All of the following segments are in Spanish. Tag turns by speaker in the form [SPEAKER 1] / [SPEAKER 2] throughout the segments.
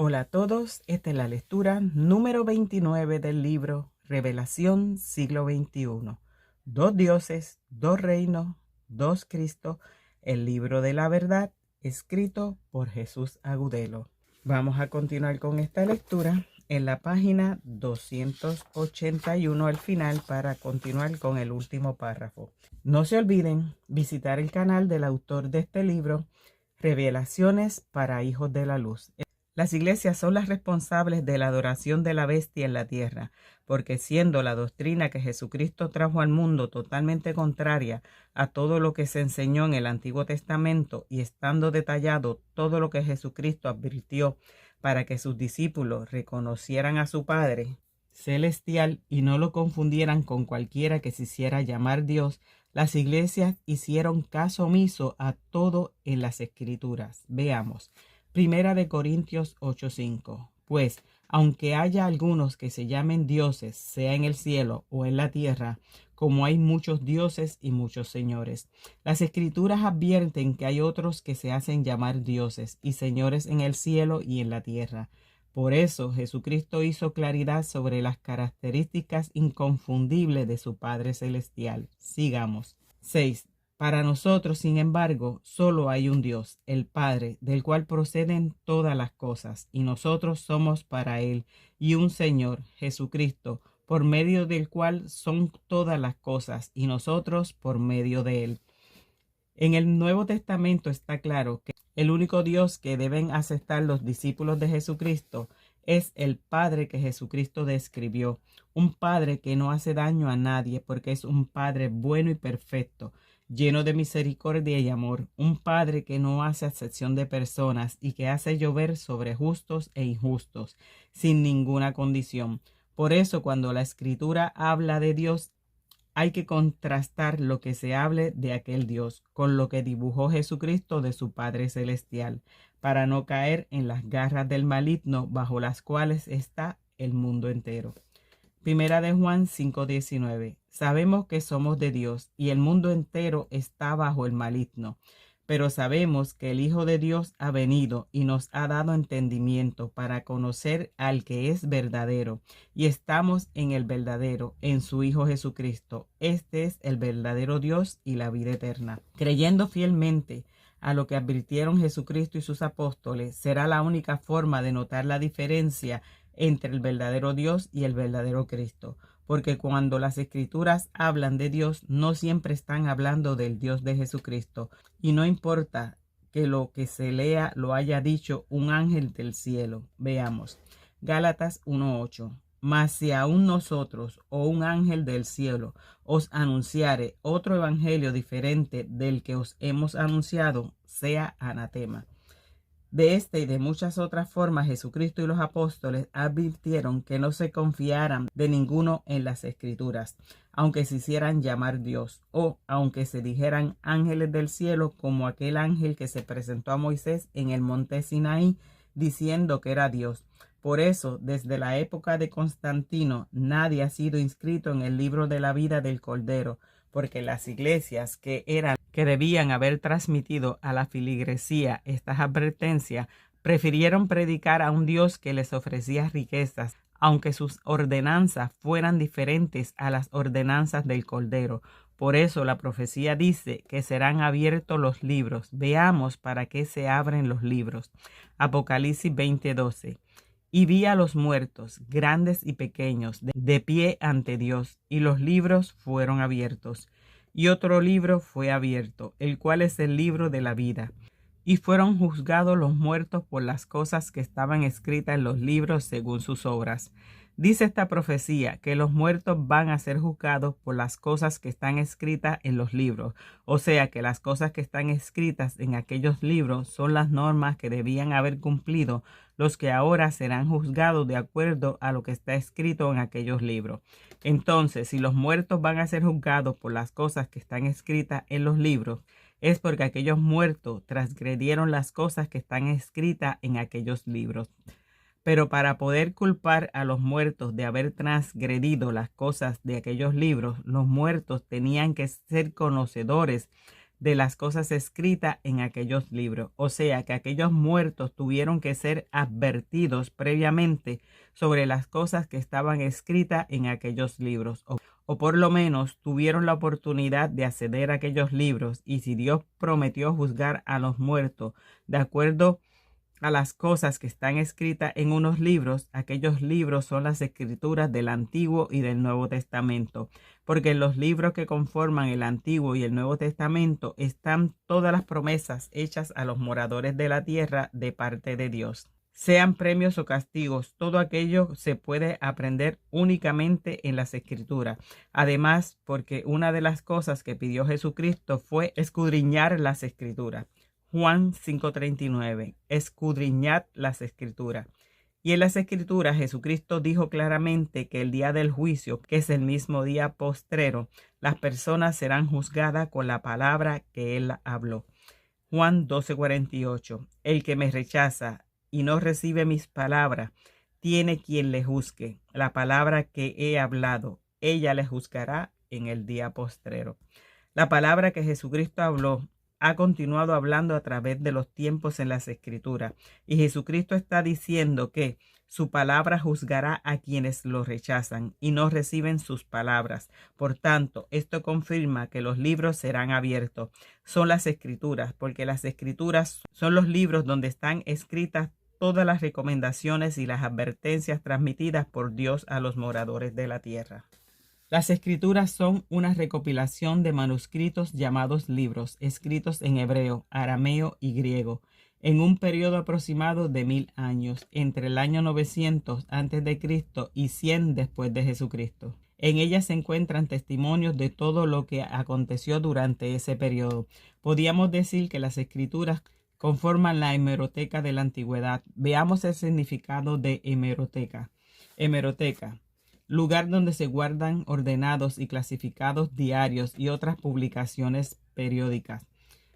[SPEAKER 1] Hola a todos, esta es la lectura número 29 del libro Revelación siglo XXI. Dos dioses, dos reinos, dos Cristo, el libro de la verdad, escrito por Jesús Agudelo. Vamos a continuar con esta lectura en la página 281 al final para continuar con el último párrafo. No se olviden visitar el canal del autor de este libro, Revelaciones para Hijos de la Luz. Las iglesias son las responsables de la adoración de la bestia en la tierra, porque siendo la doctrina que Jesucristo trajo al mundo totalmente contraria a todo lo que se enseñó en el Antiguo Testamento y estando detallado todo lo que Jesucristo advirtió para que sus discípulos reconocieran a su Padre celestial y no lo confundieran con cualquiera que se hiciera llamar Dios, las iglesias hicieron caso omiso a todo en las Escrituras. Veamos. Primera de Corintios 8:5. Pues, aunque haya algunos que se llamen dioses, sea en el cielo o en la tierra, como hay muchos dioses y muchos señores. Las Escrituras advierten que hay otros que se hacen llamar dioses y señores en el cielo y en la tierra. Por eso Jesucristo hizo claridad sobre las características inconfundibles de su Padre Celestial. Sigamos. 6. Para nosotros, sin embargo, solo hay un Dios, el Padre, del cual proceden todas las cosas, y nosotros somos para Él, y un Señor, Jesucristo, por medio del cual son todas las cosas, y nosotros por medio de Él. En el Nuevo Testamento está claro que el único Dios que deben aceptar los discípulos de Jesucristo es el Padre que Jesucristo describió, un Padre que no hace daño a nadie porque es un Padre bueno y perfecto, lleno de misericordia y amor, un Padre que no hace acepción de personas y que hace llover sobre justos e injustos, sin ninguna condición. Por eso, cuando la Escritura habla de Dios, hay que contrastar lo que se hable de aquel Dios con lo que dibujó Jesucristo de su Padre Celestial, para no caer en las garras del maligno bajo las cuales está el mundo entero. Primera de Juan 5:19. Sabemos que somos de Dios y el mundo entero está bajo el maligno, pero sabemos que el Hijo de Dios ha venido y nos ha dado entendimiento para conocer al que es verdadero, y estamos en el verdadero, en su Hijo Jesucristo. Este es el verdadero Dios y la vida eterna. Creyendo fielmente a lo que advirtieron Jesucristo y sus apóstoles, será la única forma de notar la diferencia entre el verdadero Dios y el verdadero Cristo, porque cuando las Escrituras hablan de Dios, no siempre están hablando del Dios de Jesucristo, y no importa que lo que se lea lo haya dicho un ángel del cielo. Veamos, Gálatas 1:8. Mas si aún nosotros o un ángel del cielo os anunciare otro evangelio diferente del que os hemos anunciado, sea anatema. De esta y de muchas otras formas, Jesucristo y los apóstoles advirtieron que no se confiaran de ninguno en las Escrituras, aunque se hicieran llamar Dios, o aunque se dijeran ángeles del cielo, como aquel ángel que se presentó a Moisés en el monte Sinaí, diciendo que era Dios. Por eso, desde la época de Constantino, nadie ha sido inscrito en el libro de la vida del Cordero, porque las iglesias que debían haber transmitido a la feligresía estas advertencias, prefirieron predicar a un Dios que les ofrecía riquezas, aunque sus ordenanzas fueran diferentes a las ordenanzas del Cordero. Por eso la profecía dice que serán abiertos los libros. Veamos para qué se abren los libros. Apocalipsis 20:12. Y vi a los muertos, grandes y pequeños, de pie ante Dios, y los libros fueron abiertos. Y otro libro fue abierto, el cual es el libro de la vida. Y fueron juzgados los muertos por las cosas que estaban escritas en los libros según sus obras. Dice esta profecía que los muertos van a ser juzgados por las cosas que están escritas en los libros. O sea que las cosas que están escritas en aquellos libros son las normas que debían haber cumplido los que ahora serán juzgados de acuerdo a lo que está escrito en aquellos libros. Entonces, si los muertos van a ser juzgados por las cosas que están escritas en los libros, es porque aquellos muertos transgredieron las cosas que están escritas en aquellos libros. Pero para poder culpar a los muertos de haber transgredido las cosas de aquellos libros, los muertos tenían que ser conocedores de las cosas escritas en aquellos libros. O sea que aquellos muertos tuvieron que ser advertidos previamente sobre las cosas que estaban escritas en aquellos libros. O por lo menos tuvieron la oportunidad de acceder a aquellos libros. Y si Dios prometió juzgar a los muertos de acuerdo a las cosas que están escritas en unos libros, aquellos libros son las escrituras del Antiguo y del Nuevo Testamento, porque en los libros que conforman el Antiguo y el Nuevo Testamento están todas las promesas hechas a los moradores de la tierra de parte de Dios. Sean premios o castigos, todo aquello se puede aprender únicamente en las Escrituras. Además, porque una de las cosas que pidió Jesucristo fue escudriñar las Escrituras. Juan 5:39, escudriñad las Escrituras. Y en las Escrituras Jesucristo dijo claramente que el día del juicio, que es el mismo día postrero, las personas serán juzgadas con la palabra que Él habló. Juan 12:48, el que me rechaza y no recibe mis palabras, tiene quien le juzgue. La palabra que he hablado, ella le juzgará en el día postrero. La palabra que Jesucristo habló ha continuado hablando a través de los tiempos en las Escrituras. Y Jesucristo está diciendo que su palabra juzgará a quienes lo rechazan y no reciben sus palabras. Por tanto, esto confirma que los libros serán abiertos. Son las Escrituras, porque las Escrituras son los libros donde están escritas todas las recomendaciones y las advertencias transmitidas por Dios a los moradores de la tierra. Las Escrituras son una recopilación de manuscritos llamados libros, escritos en hebreo, arameo y griego, en un periodo aproximado de 1000 años, entre el año 900 a.C. y 100 después de Jesucristo. En ellas se encuentran testimonios de todo lo que aconteció durante ese periodo. Podríamos decir que las Escrituras conforman la hemeroteca de la antigüedad. Veamos el significado de hemeroteca. Hemeroteca: lugar donde se guardan ordenados y clasificados diarios y otras publicaciones periódicas.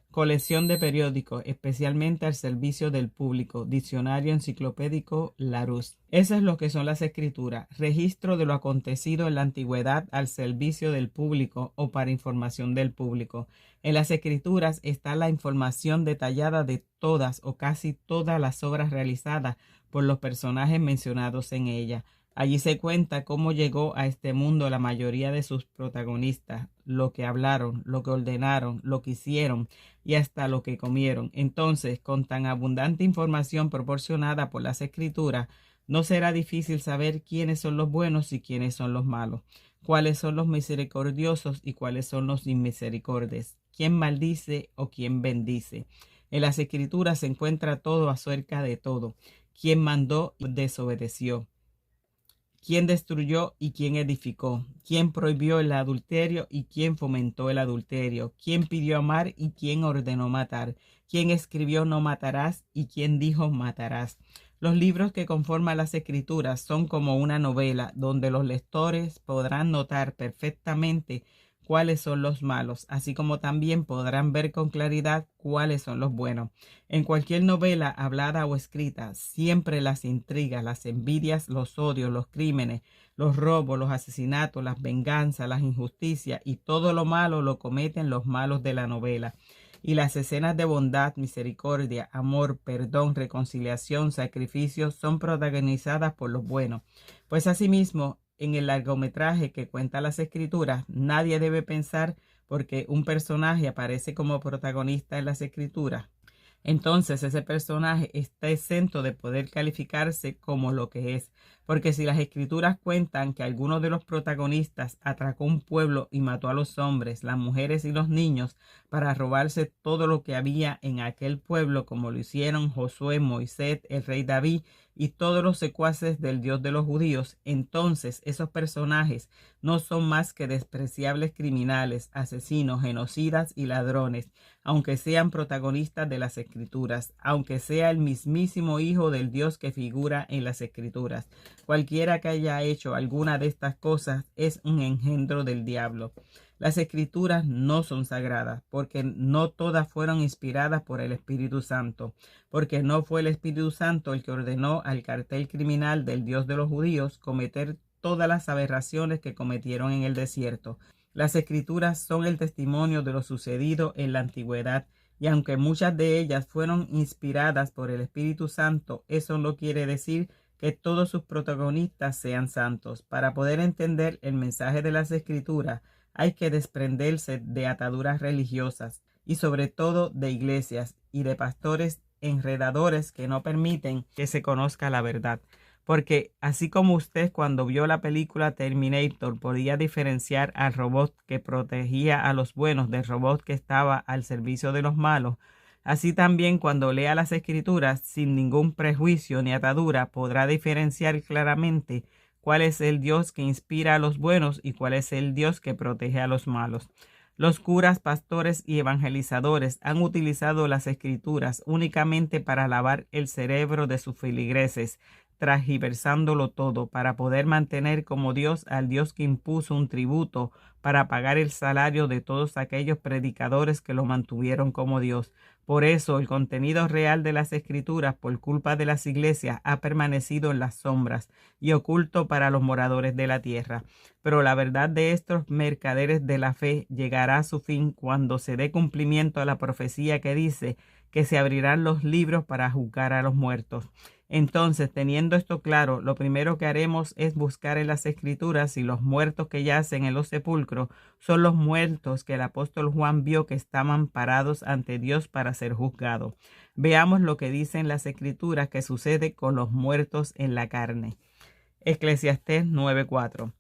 [SPEAKER 1] Colección de periódicos, especialmente al servicio del público. Diccionario enciclopédico Larousse. Eso es lo que son las Escrituras. Registro de lo acontecido en la antigüedad al servicio del público o para información del público. En las Escrituras está la información detallada de todas o casi todas las obras realizadas por los personajes mencionados en ella. Allí se cuenta cómo llegó a este mundo la mayoría de sus protagonistas, lo que hablaron, lo que ordenaron, lo que hicieron y hasta lo que comieron. Entonces, con tan abundante información proporcionada por las Escrituras, no será difícil saber quiénes son los buenos y quiénes son los malos, cuáles son los misericordiosos y cuáles son los inmisericordes, quién maldice o quién bendice. En las Escrituras se encuentra todo acerca de todo, quién mandó y desobedeció, quién destruyó y quién edificó, quién prohibió el adulterio y quién fomentó el adulterio, quién pidió amar y quién ordenó matar, quién escribió no matarás y quién dijo matarás. Los libros que conforman las Escrituras son como una novela donde los lectores podrán notar perfectamente cuáles son los malos, así como también podrán ver con claridad cuáles son los buenos. En cualquier novela hablada o escrita, siempre las intrigas, las envidias, los odios, los crímenes, los robos, los asesinatos, las venganzas, las injusticias y todo lo malo lo cometen los malos de la novela. Y las escenas de bondad, misericordia, amor, perdón, reconciliación, sacrificio son protagonizadas por los buenos. Pues asimismo, en el largometraje que cuenta las Escrituras, nadie debe pensar porque un personaje aparece como protagonista en las Escrituras, entonces ese personaje está exento de poder calificarse como lo que es, porque si las Escrituras cuentan que alguno de los protagonistas atracó un pueblo y mató a los hombres, las mujeres y los niños para robarse todo lo que había en aquel pueblo, como lo hicieron Josué, Moisés, el rey David y todos los secuaces del Dios de los judíos, entonces esos personajes no son más que despreciables criminales, asesinos, genocidas y ladrones, aunque sean protagonistas de las Escrituras, aunque sea el mismísimo Hijo del Dios que figura en las Escrituras. Cualquiera que haya hecho alguna de estas cosas es un engendro del diablo. Las Escrituras no son sagradas, porque no todas fueron inspiradas por el Espíritu Santo, porque no fue el Espíritu Santo el que ordenó al cartel criminal del Dios de los judíos cometer todas las aberraciones que cometieron en el desierto. Las Escrituras son el testimonio de lo sucedido en la antigüedad, y aunque muchas de ellas fueron inspiradas por el Espíritu Santo, eso no quiere decir que todos sus protagonistas sean santos. Para poder entender el mensaje de las Escrituras, hay que desprenderse de ataduras religiosas y sobre todo de iglesias y de pastores enredadores que no permiten que se conozca la verdad. Porque así como usted cuando vio la película Terminator podía diferenciar al robot que protegía a los buenos del robot que estaba al servicio de los malos, así también cuando lea las Escrituras sin ningún prejuicio ni atadura podrá diferenciar claramente cuál es el Dios que inspira a los buenos y cuál es el Dios que protege a los malos. Los curas, pastores y evangelizadores han utilizado las Escrituras únicamente para lavar el cerebro de sus feligreses, transgiversándolo todo para poder mantener como Dios al Dios que impuso un tributo para pagar el salario de todos aquellos predicadores que lo mantuvieron como Dios. Por eso el contenido real de las Escrituras, por culpa de las iglesias, ha permanecido en las sombras y oculto para los moradores de la tierra. Pero la verdad de estos mercaderes de la fe llegará a su fin cuando se dé cumplimiento a la profecía que dice que se abrirán los libros para juzgar a los muertos. Entonces, teniendo esto claro, lo primero que haremos es buscar en las Escrituras si los muertos que yacen en los sepulcros son los muertos que el apóstol Juan vio que estaban parados ante Dios para ser juzgados. Veamos lo que dicen las Escrituras que sucede con los muertos en la carne. Eclesiastés 9:4.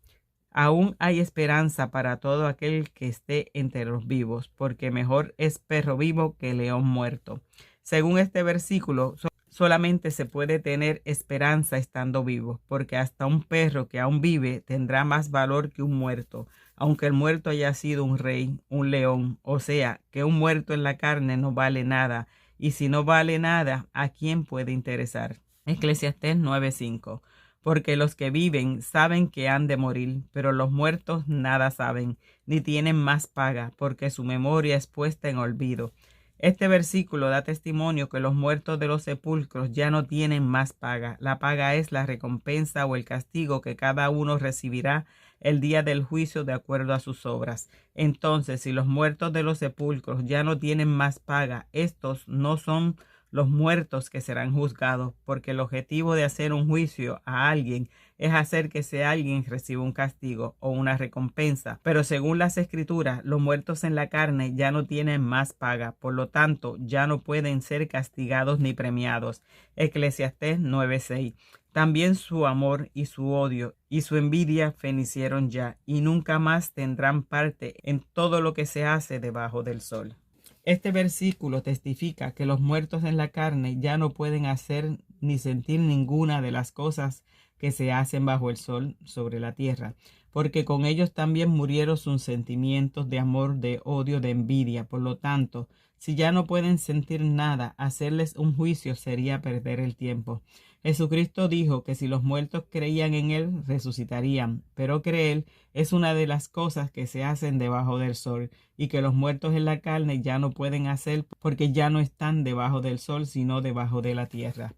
[SPEAKER 1] Aún hay esperanza para todo aquel que esté entre los vivos, porque mejor es perro vivo que león muerto. Según este versículo, solamente se puede tener esperanza estando vivo, porque hasta un perro que aún vive tendrá más valor que un muerto, aunque el muerto haya sido un rey, un león, o sea, que un muerto en la carne no vale nada, y si no vale nada, ¿a quién puede interesar? Eclesiastés 9:5. Porque los que viven saben que han de morir, pero los muertos nada saben, ni tienen más paga, porque su memoria es puesta en olvido. Este versículo da testimonio que los muertos de los sepulcros ya no tienen más paga. La paga es la recompensa o el castigo que cada uno recibirá el día del juicio de acuerdo a sus obras. Entonces, si los muertos de los sepulcros ya no tienen más paga, estos no son los muertos que serán juzgados, porque el objetivo de hacer un juicio a alguien es hacer que ese alguien reciba un castigo o una recompensa. Pero según las Escrituras, los muertos en la carne ya no tienen más paga, por lo tanto ya no pueden ser castigados ni premiados. Eclesiastés 9:6. También su amor y su odio y su envidia fenecieron ya, y nunca más tendrán parte en todo lo que se hace debajo del sol. Este versículo testifica que los muertos en la carne ya no pueden hacer ni sentir ninguna de las cosas que se hacen bajo el sol sobre la tierra, porque con ellos también murieron sus sentimientos de amor, de odio, de envidia. Por lo tanto, si ya no pueden sentir nada, hacerles un juicio sería perder el tiempo. Jesucristo dijo que si los muertos creían en Él, resucitarían, pero creer es una de las cosas que se hacen debajo del sol y que los muertos en la carne ya no pueden hacer porque ya no están debajo del sol, sino debajo de la tierra.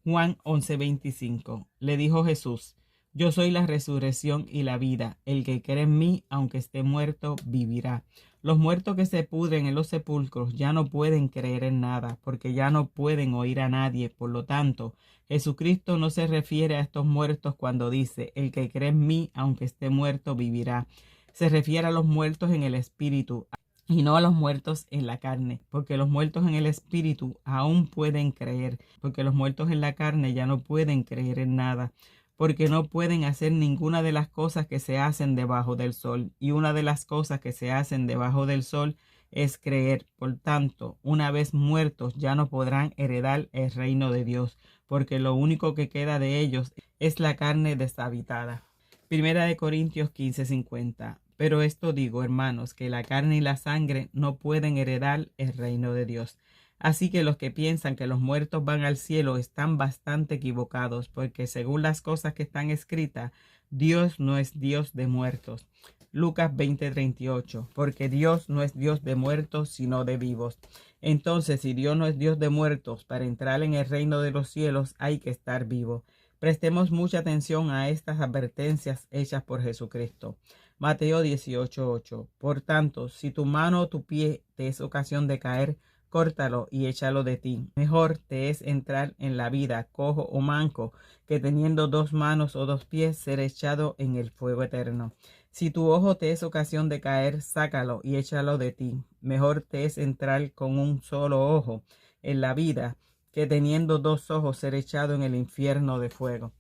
[SPEAKER 1] Juan 11:25. Le dijo Jesús: Yo soy la resurrección y la vida. El que cree en mí, aunque esté muerto, vivirá. Los muertos que se pudren en los sepulcros ya no pueden creer en nada, porque ya no pueden oír a nadie. Por lo tanto, Jesucristo no se refiere a estos muertos cuando dice: el que cree en mí, aunque esté muerto, vivirá. Se refiere a los muertos en el espíritu y no a los muertos en la carne, porque los muertos en el espíritu aún pueden creer, porque los muertos en la carne ya no pueden creer en nada, porque no pueden hacer ninguna de las cosas que se hacen debajo del sol, y una de las cosas que se hacen debajo del sol es creer. Por tanto, una vez muertos ya no podrán heredar el reino de Dios, porque lo único que queda de ellos es la carne deshabitada. Primera de Corintios 15:50. Pero esto digo, hermanos, que la carne y la sangre no pueden heredar el reino de Dios. Así que los que piensan que los muertos van al cielo están bastante equivocados, porque según las cosas que están escritas, Dios no es Dios de muertos. Lucas 20:38. Porque Dios no es Dios de muertos, sino de vivos. Entonces, si Dios no es Dios de muertos, para entrar en el reino de los cielos hay que estar vivo. Prestemos mucha atención a estas advertencias hechas por Jesucristo. Mateo 18:8. Por tanto, si tu mano o tu pie te es ocasión de caer, córtalo y échalo de ti. Mejor te es entrar en la vida cojo o manco, que teniendo 2 manos o 2 pies ser echado en el fuego eterno. Si tu ojo te es ocasión de caer, sácalo y échalo de ti. Mejor te es entrar con un solo ojo en la vida, que teniendo 2 ojos ser echado en el infierno de fuego.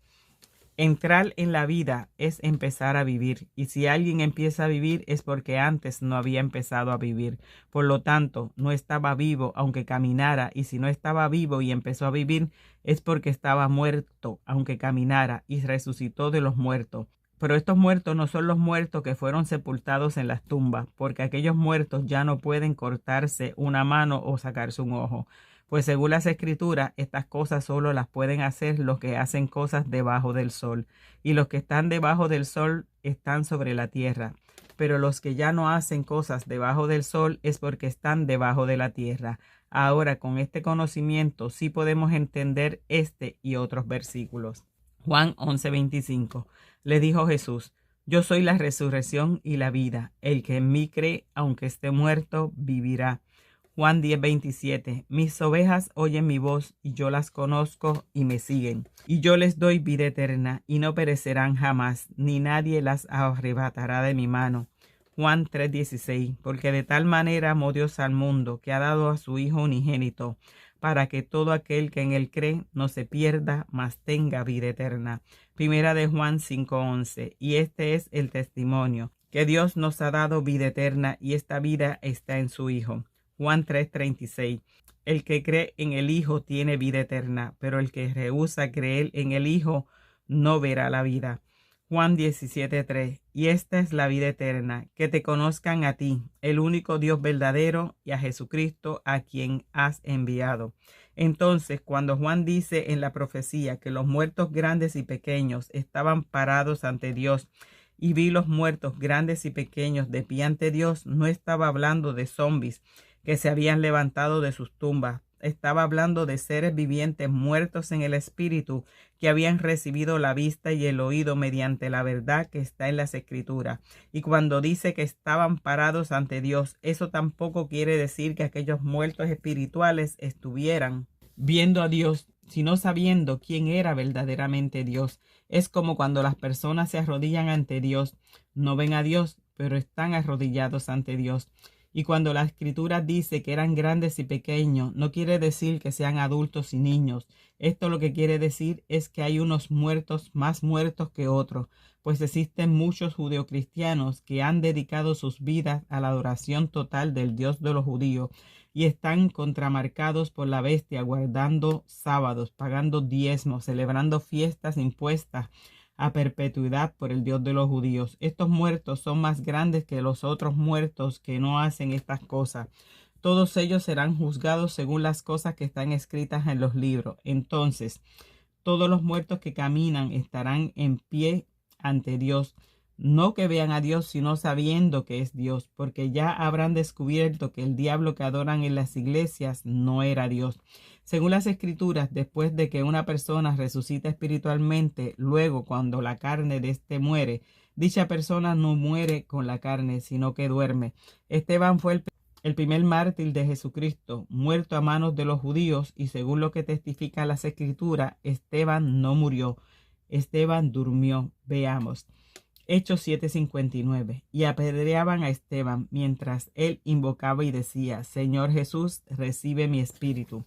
[SPEAKER 1] Entrar en la vida es empezar a vivir, y si alguien empieza a vivir es porque antes no había empezado a vivir. Por lo tanto, no estaba vivo aunque caminara, y si no estaba vivo y empezó a vivir es porque estaba muerto aunque caminara, y resucitó de los muertos. Pero estos muertos no son los muertos que fueron sepultados en las tumbas, porque aquellos muertos ya no pueden cortarse una mano o sacarse un ojo. Pues según las Escrituras, estas cosas solo las pueden hacer los que hacen cosas debajo del sol, y los que están debajo del sol están sobre la tierra. Pero los que ya no hacen cosas debajo del sol es porque están debajo de la tierra. Ahora, con este conocimiento sí podemos entender este y otros versículos. Juan 11:25. Le dijo Jesús: Yo soy la resurrección y la vida. El que en mí cree, aunque esté muerto, vivirá. Juan 10:27. Mis ovejas oyen mi voz, y yo las conozco y me siguen. Y yo les doy vida eterna, y no perecerán jamás, ni nadie las arrebatará de mi mano. Juan 3:16. Porque de tal manera amó Dios al mundo, que ha dado a su Hijo unigénito, para que todo aquel que en él cree no se pierda, mas tenga vida eterna. Primera de Juan 5:11. Y este es el testimonio, que Dios nos ha dado vida eterna, y esta vida está en su Hijo. Juan 3:36. El que cree en el Hijo tiene vida eterna, pero el que rehúsa creer en el Hijo no verá la vida. Juan 17:3. Y esta es la vida eterna, que te conozcan a ti, el único Dios verdadero, y a Jesucristo, a quien has enviado. Entonces, cuando Juan dice en la profecía que los muertos grandes y pequeños estaban parados ante Dios, y vi los muertos grandes y pequeños de pie ante Dios, no estaba hablando de zombies que se habían levantado de sus tumbas. Estaba hablando de seres vivientes muertos en el espíritu, que habían recibido la vista y el oído mediante la verdad que está en las Escrituras. Y cuando dice que estaban parados ante Dios, eso tampoco quiere decir que aquellos muertos espirituales estuvieran viendo a Dios, sino sabiendo quién era verdaderamente Dios. Es como cuando las personas se arrodillan ante Dios, no ven a Dios, pero están arrodillados ante Dios. Y cuando la Escritura dice que eran grandes y pequeños, no quiere decir que sean adultos y niños. Esto lo que quiere decir es que hay unos muertos más muertos que otros, pues existen muchos judeocristianos que han dedicado sus vidas a la adoración total del Dios de los judíos y están contramarcados por la bestia, guardando sábados, pagando diezmos, celebrando fiestas impuestas a perpetuidad por el Dios de los judíos. Estos muertos son más grandes que los otros muertos que no hacen estas cosas. Todos ellos serán juzgados según las cosas que están escritas en los libros. Entonces, todos los muertos que caminan estarán en pie ante Dios. No que vean a Dios, sino sabiendo que es Dios, porque ya habrán descubierto que el diablo que adoran en las iglesias no era Dios. Según las Escrituras, después de que una persona resucita espiritualmente, luego cuando la carne de éste muere, dicha persona no muere con la carne, sino que duerme. Esteban fue el primer mártir de Jesucristo, muerto a manos de los judíos, y según lo que testifica las Escrituras, Esteban no murió. Esteban durmió. Veamos. Hechos 7:59. Y apedreaban a Esteban mientras él invocaba y decía: Señor Jesús, recibe mi espíritu.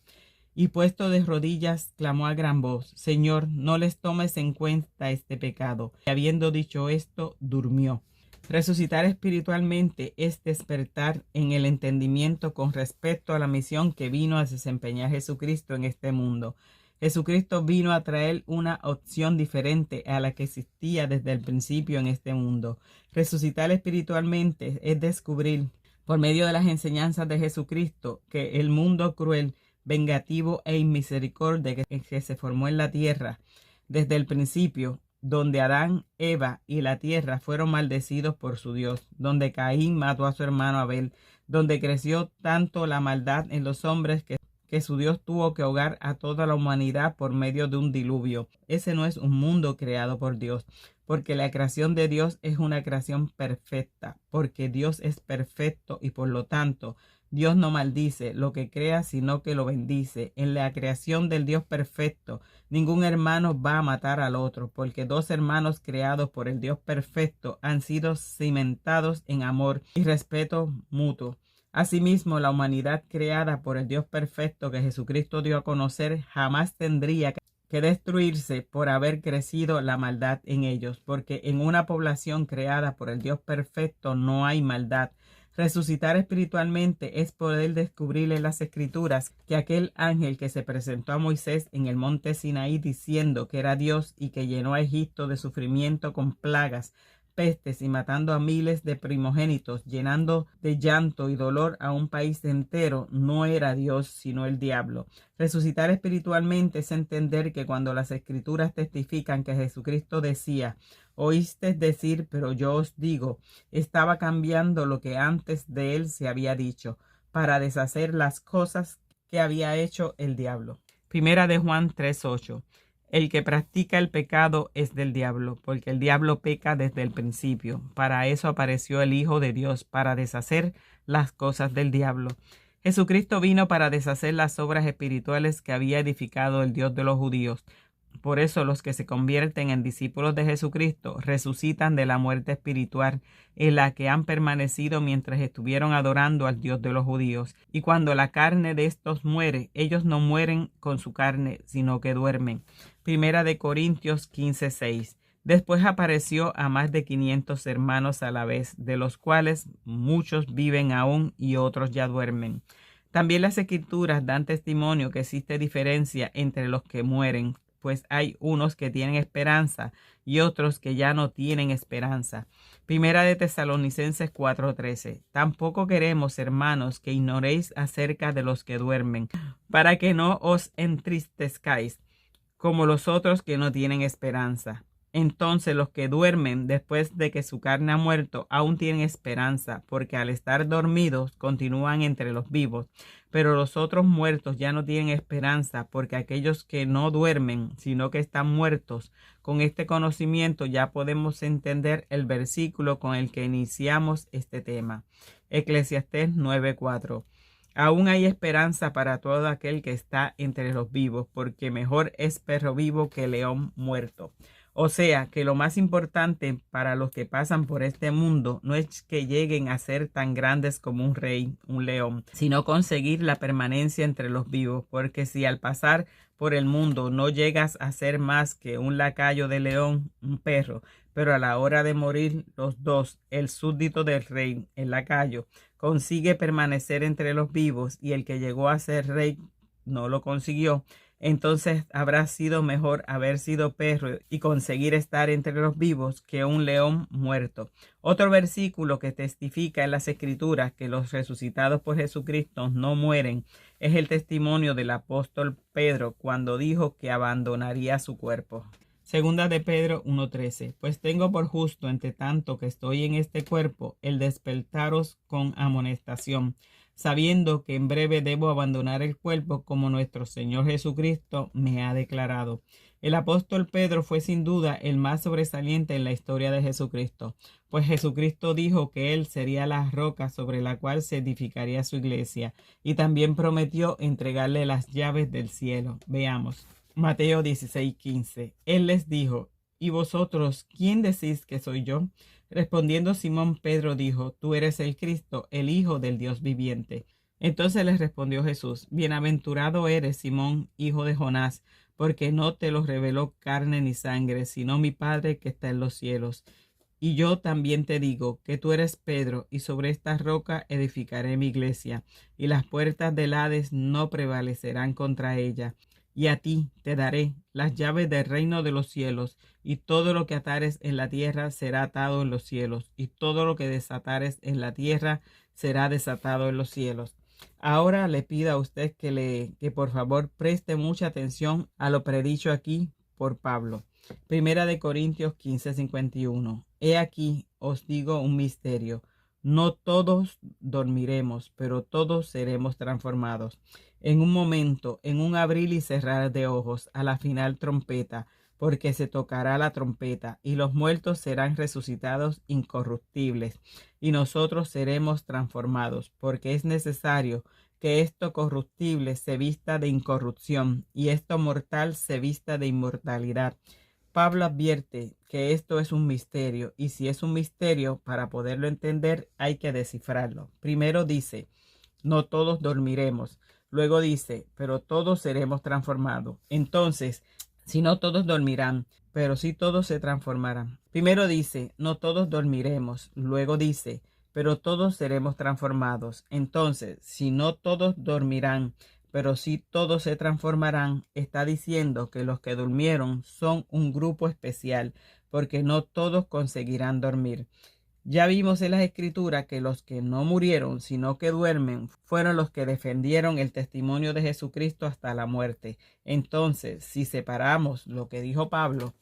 [SPEAKER 1] Y puesto de rodillas, clamó a gran voz: Señor, no les tomes en cuenta este pecado. Y habiendo dicho esto, durmió. Resucitar espiritualmente es despertar en el entendimiento con respecto a la misión que vino a desempeñar Jesucristo en este mundo. Jesucristo vino a traer una opción diferente a la que existía desde el principio en este mundo. Resucitar espiritualmente es descubrir, por medio de las enseñanzas de Jesucristo, que el mundo cruel, vengativo e inmisericordia que se formó en la tierra desde el principio, donde Adán, Eva y la tierra fueron maldecidos por su Dios, donde Caín mató a su hermano Abel, donde creció tanto la maldad en los hombres que que su Dios tuvo que ahogar a toda la humanidad por medio de un diluvio. Ese no es un mundo creado por Dios, porque la creación de Dios es una creación perfecta, porque Dios es perfecto y por lo tanto Dios no maldice lo que crea, sino que lo bendice. En la creación del Dios perfecto, ningún hermano va a matar al otro, porque dos hermanos creados por el Dios perfecto han sido cimentados en amor y respeto mutuo. Asimismo, la humanidad creada por el Dios perfecto que Jesucristo dio a conocer jamás tendría que destruirse por haber crecido la maldad en ellos, porque en una población creada por el Dios perfecto no hay maldad. Resucitar espiritualmente es poder descubrir en las Escrituras que aquel ángel que se presentó a Moisés en el monte Sinaí diciendo que era Dios y que llenó a Egipto de sufrimiento con plagas, pestes y matando a miles de primogénitos, llenando de llanto y dolor a un país entero, no era Dios sino el diablo. Resucitar espiritualmente es entender que cuando las Escrituras testifican que Jesucristo decía: oíste decir, pero yo os digo, estaba cambiando lo que antes de él se había dicho, para deshacer las cosas que había hecho el diablo. Primera de Juan 3:8. El que practica el pecado es del diablo, porque el diablo peca desde el principio. Para eso apareció el Hijo de Dios, para deshacer las cosas del diablo. Jesucristo vino para deshacer las obras espirituales que había edificado el Dios de los judíos. Por eso los que se convierten en discípulos de Jesucristo resucitan de la muerte espiritual en la que han permanecido mientras estuvieron adorando al Dios de los judíos. Y cuando la carne de estos muere, ellos no mueren con su carne, sino que duermen. Primera de Corintios 15:6. Después apareció a más de 500 hermanos a la vez, de los cuales muchos viven aún y otros ya duermen. También las Escrituras dan testimonio que existe diferencia entre los que mueren, pues hay unos que tienen esperanza y otros que ya no tienen esperanza. Primera de Tesalonicenses 4:13. Tampoco queremos, hermanos, que ignoréis acerca de los que duermen, para que no os entristezcáis, como los otros que no tienen esperanza. Entonces los que duermen después de que su carne ha muerto aún tienen esperanza, porque al estar dormidos continúan entre los vivos. Pero los otros muertos ya no tienen esperanza, porque aquellos que no duermen, sino que están muertos. Con este conocimiento ya podemos entender el versículo con el que iniciamos este tema. Eclesiastés 9:4. Aún hay esperanza para todo aquel que está entre los vivos, porque mejor es perro vivo que león muerto. O sea, que lo más importante para los que pasan por este mundo no es que lleguen a ser tan grandes como un rey, un león, sino conseguir la permanencia entre los vivos, porque si al pasar por el mundo no llegas a ser más que un lacayo de león, un perro, pero a la hora de morir los dos, el súbdito del rey, el lacayo, consigue permanecer entre los vivos y el que llegó a ser rey no lo consiguió, entonces habrá sido mejor haber sido perro y conseguir estar entre los vivos que un león muerto. Otro versículo que testifica en las Escrituras que los resucitados por Jesucristo no mueren es el testimonio del apóstol Pedro cuando dijo que abandonaría su cuerpo. Segunda de Pedro 1:13. Pues tengo por justo, entre tanto que estoy en este cuerpo, el despertaros con amonestación, sabiendo que en breve debo abandonar el cuerpo como nuestro Señor Jesucristo me ha declarado. El apóstol Pedro fue sin duda el más sobresaliente en la historia de Jesucristo, pues Jesucristo dijo que él sería la roca sobre la cual se edificaría su iglesia, y también prometió entregarle las llaves del cielo. Veamos. Mateo 16:15. Él les dijo: ¿y vosotros quién decís que soy yo? Respondiendo Simón Pedro dijo: tú eres el Cristo, el Hijo del Dios viviente. Entonces les respondió Jesús: bienaventurado eres, Simón, hijo de Jonás, porque no te lo reveló carne ni sangre, sino mi Padre que está en los cielos. Y yo también te digo que tú eres Pedro, y sobre esta roca edificaré mi iglesia, y las puertas del Hades no prevalecerán contra ella. Y a ti te daré las llaves del reino de los cielos, y todo lo que atares en la tierra será atado en los cielos, y todo lo que desatares en la tierra será desatado en los cielos. Ahora le pido a usted que por favor preste mucha atención a lo predicho aquí por Pablo. Primera de Corintios 15:51. He aquí os digo un misterio. No todos dormiremos, pero todos seremos transformados. En un momento, en un abrir y cerrar de ojos, a la final trompeta, porque se tocará la trompeta, y los muertos serán resucitados incorruptibles, y nosotros seremos transformados, porque es necesario que esto corruptible se vista de incorrupción, y esto mortal se vista de inmortalidad. Pablo advierte que esto es un misterio, y si es un misterio, para poderlo entender hay que descifrarlo. Primero dice, no todos dormiremos. Luego dice, pero todos seremos transformados. Entonces, si no todos dormirán, pero sí todos se transformarán. Primero dice, no todos dormiremos. Luego dice, pero todos seremos transformados. Entonces, si no todos dormirán, pero sí todos se transformarán, está diciendo que los que durmieron son un grupo especial, porque no todos conseguirán dormir. Ya vimos en las Escrituras que los que no murieron, sino que duermen, fueron los que defendieron el testimonio de Jesucristo hasta la muerte. Entonces, si separamos lo que dijo Pablo,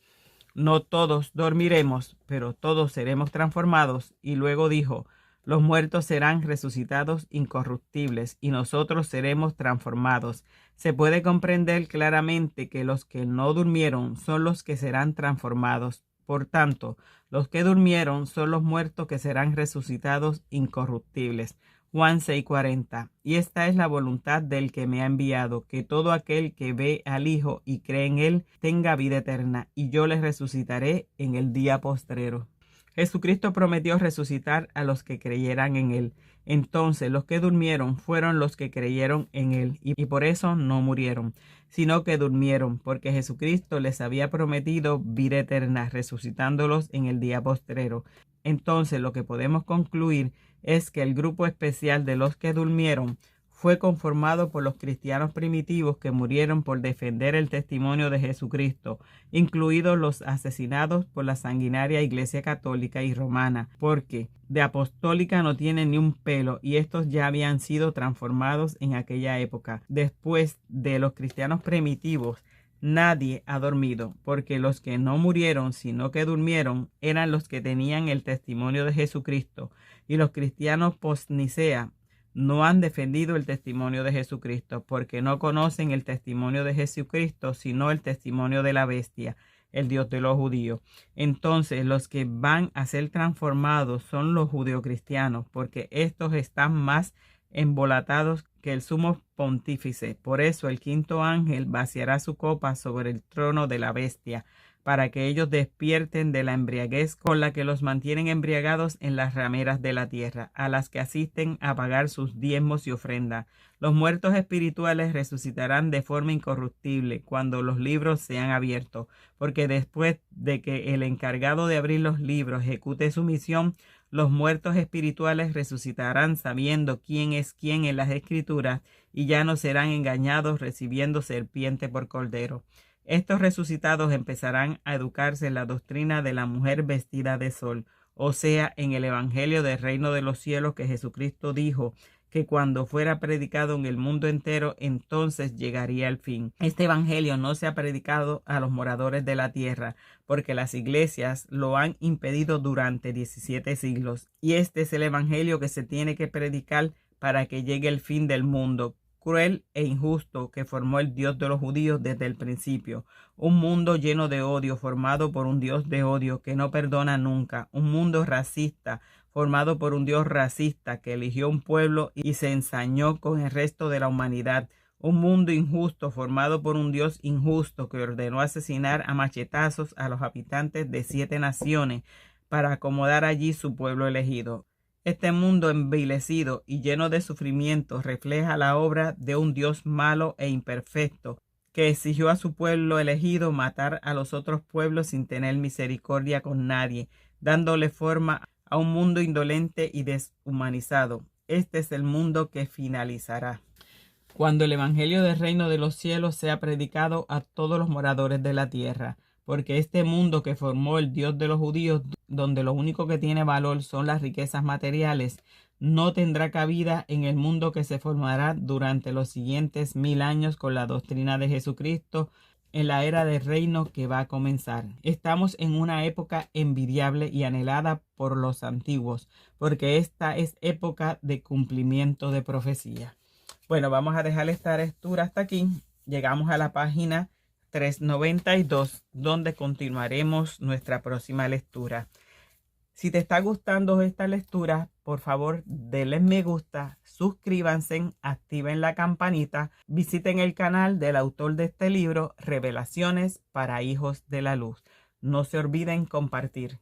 [SPEAKER 1] no todos dormiremos, pero todos seremos transformados. Y luego dijo, los muertos serán resucitados incorruptibles y nosotros seremos transformados. Se puede comprender claramente que los que no durmieron son los que serán transformados. Por tanto, los que durmieron son los muertos que serán resucitados incorruptibles. Juan 6:40. Y esta es la voluntad del que me ha enviado, que todo aquel que ve al Hijo y cree en él tenga vida eterna, y yo les resucitaré en el día postrero. Jesucristo prometió resucitar a los que creyeran en él. Entonces los que durmieron fueron los que creyeron en él, y por eso no murieron, sino que durmieron, porque Jesucristo les había prometido vida eterna, resucitándolos en el día postrero. Entonces lo que podemos concluir es que el grupo especial de los que durmieron fue conformado por los cristianos primitivos que murieron por defender el testimonio de Jesucristo, incluidos los asesinados por la sanguinaria Iglesia Católica y Romana, porque de apostólica no tienen ni un pelo y estos ya habían sido transformados en aquella época. Después de los cristianos primitivos, nadie ha dormido, porque los que no murieron, sino que durmieron, eran los que tenían el testimonio de Jesucristo, y los cristianos post-Nicea no han defendido el testimonio de Jesucristo, porque no conocen el testimonio de Jesucristo, sino el testimonio de la bestia, el Dios de los judíos. Entonces, los que van a ser transformados son los judeocristianos, porque estos están más embolatados que el sumo pontífice. Por eso el quinto ángel vaciará su copa sobre el trono de la bestia, para que ellos despierten de la embriaguez con la que los mantienen embriagados en las rameras de la tierra, a las que asisten a pagar sus diezmos y ofrendas. Los muertos espirituales resucitarán de forma incorruptible cuando los libros sean abiertos, porque después de que el encargado de abrir los libros ejecute su misión, los muertos espirituales resucitarán sabiendo quién es quién en las Escrituras y ya no serán engañados recibiendo serpiente por cordero. Estos resucitados empezarán a educarse en la doctrina de la mujer vestida de sol, o sea, en el evangelio del reino de los cielos que Jesucristo dijo que cuando fuera predicado en el mundo entero, entonces llegaría el fin. Este evangelio no se ha predicado a los moradores de la tierra, porque las iglesias lo han impedido durante 17 siglos, y este es el evangelio que se tiene que predicar para que llegue el fin del mundo cruel e injusto que formó el Dios de los judíos desde el principio. Un mundo lleno de odio formado por un Dios de odio que no perdona nunca. Un mundo racista formado por un Dios racista que eligió un pueblo y se ensañó con el resto de la humanidad. Un mundo injusto formado por un Dios injusto que ordenó asesinar a machetazos a los habitantes de 7 naciones para acomodar allí su pueblo elegido. Este mundo envilecido y lleno de sufrimiento refleja la obra de un Dios malo e imperfecto, que exigió a su pueblo elegido matar a los otros pueblos sin tener misericordia con nadie, dándole forma a un mundo indolente y deshumanizado. Este es el mundo que finalizará cuando el evangelio del reino de los cielos sea predicado a todos los moradores de la tierra, porque este mundo que formó el Dios de los judíos, donde lo único que tiene valor son las riquezas materiales, no tendrá cabida en el mundo que se formará durante los siguientes 1000 años con la doctrina de Jesucristo, en la era del reino que va a comenzar. Estamos en una época envidiable y anhelada por los antiguos, porque esta es época de cumplimiento de profecía. Bueno, vamos a dejar esta lectura hasta aquí. Llegamos a la página 392, donde continuaremos nuestra próxima lectura. Si te está gustando esta lectura, por favor, denle me gusta, suscríbanse, activen la campanita, visiten el canal del autor de este libro, Revelaciones para Hijos de la Luz. No se olviden compartir.